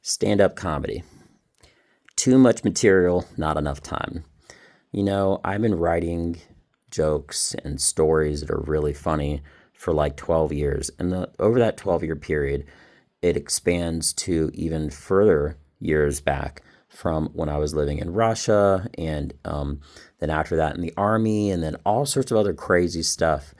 Stand-up comedy. Too much material, not enough time. I've been writing jokes and stories that are really funny for like 12 years. And over that 12-year period, it expands to even further years back from when I was living in Russia and then after that in the army and then all sorts of other crazy stuff.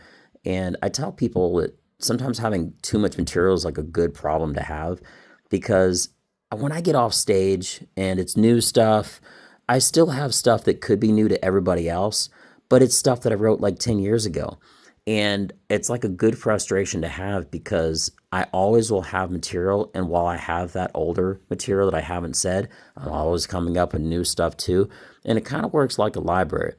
And I tell people that sometimes having too much material is like a good problem to have because when I get off stage and it's new stuff, I still have stuff that could be new to everybody else, but it's stuff that I wrote like 10 years ago. And it's like a good frustration to have because I always will have material. And while I have that older material that I haven't said, I'm always coming up with new stuff too. And it kind of works like a library.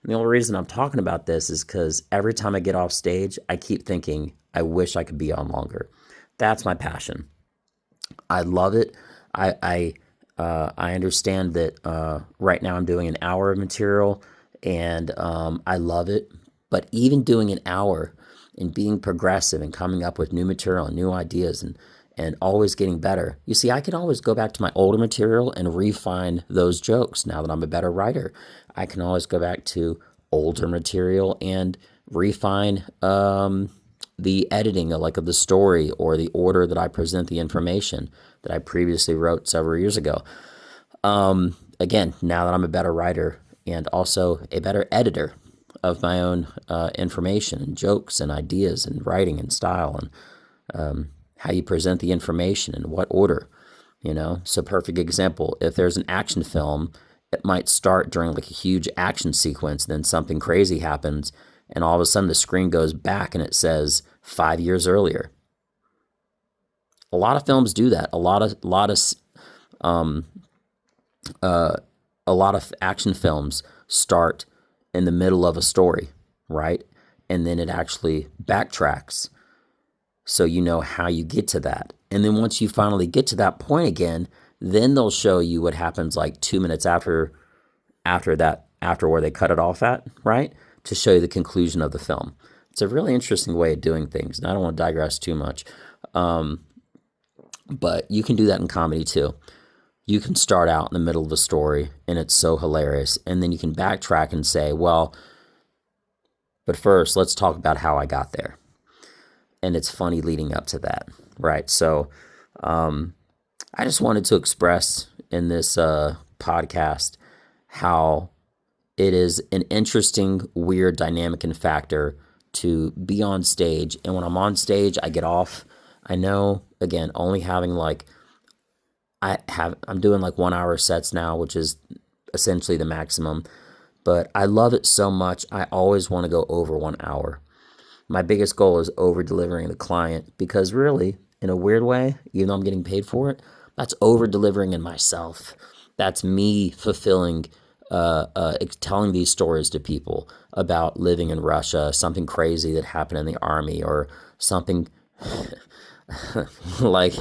And the only reason I'm talking about this is because every time I get off stage, I keep thinking, I wish I could be on longer. That's my passion. I love it. I understand that right now I'm doing an hour of material and I love it. But even doing an hour and being progressive and coming up with new material and new ideas and always getting better. You see, I can always go back to my older material and refine those jokes now that I'm a better writer. I can always go back to older material and refine the editing of the story or the order that I present the information that I previously wrote several years ago. Again, now that I'm a better writer and also a better editor of my own information and jokes and ideas and writing and style and how you present the information in what order, So perfect example, if there's an action film, it might start during like a huge action sequence, then something crazy happens, and all of a sudden the screen goes back and it says 5 years earlier. A lot of films do that. A lot of action films start in the middle of a story, right? And then it actually backtracks so you know how you get to that. And then once you finally get to that point again, then they'll show you what happens like 2 minutes after where they cut it off at, right? To show you the conclusion of the film. It's a really interesting way of doing things, and I don't want to digress too much. But you can do that in comedy too. You can start out in the middle of a story and it's so hilarious. And then you can backtrack and say, well, but first let's talk about how I got there. And it's funny leading up to that, right? So I just wanted to express in this podcast how it is an interesting, weird dynamic and factor to be on stage. And when I'm on stage, I get off. I know, again, only having I'm doing like 1 hour sets now, which is essentially the maximum, but I love it so much. I always want to go over 1 hour. My biggest goal is over delivering the client because really, in a weird way, even though I'm getting paid for it, that's over delivering in myself. That's me fulfilling, telling these stories to people about living in Russia, something crazy that happened in the army or something like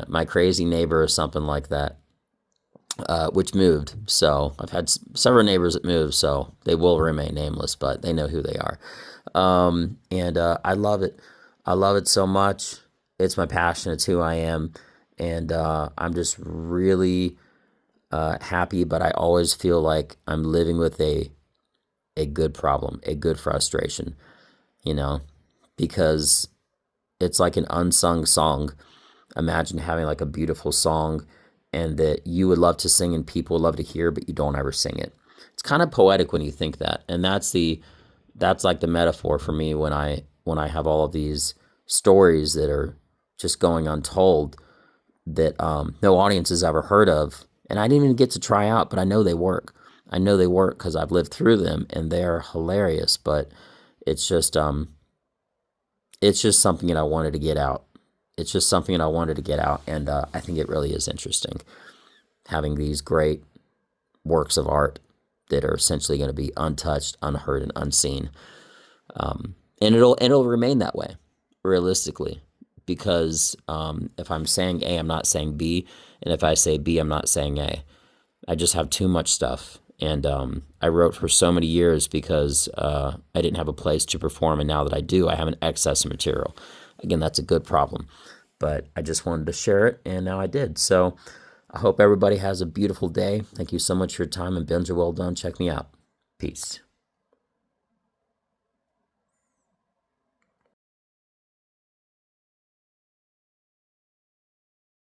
my crazy neighbor or something like that, which moved. So I've had several neighbors that moved, so they will remain nameless, but they know who they are. And I love it. I love it so much. It's my passion. It's who I am. And I'm just really happy, but I always feel like I'm living with a good problem, a good frustration, because it's like an unsung song. Imagine having like a beautiful song and that you would love to sing and people would love to hear, but you don't ever sing it. It's kind of poetic when you think that. And that's like the metaphor for me when I have all of these stories that are just going untold that no audience has ever heard of. And I didn't even get to try out, but I know they work. I know they work because I've lived through them and they're hilarious, but it's just something that I wanted to get out. It's just something that I wanted to get out, and I think it really is interesting having these great works of art that are essentially going to be untouched, unheard, and unseen. And it'll remain that way, realistically, because if I'm saying A, I'm not saying B, and if I say B, I'm not saying A. I just have too much stuff, and I wrote for so many years because I didn't have a place to perform, and now that I do, I have an excess of material. Again, that's a good problem. but I just wanted to share it, and now I did. So I hope everybody has a beautiful day. Thank you so much for your time, and Benja Welldone. Check me out. Peace.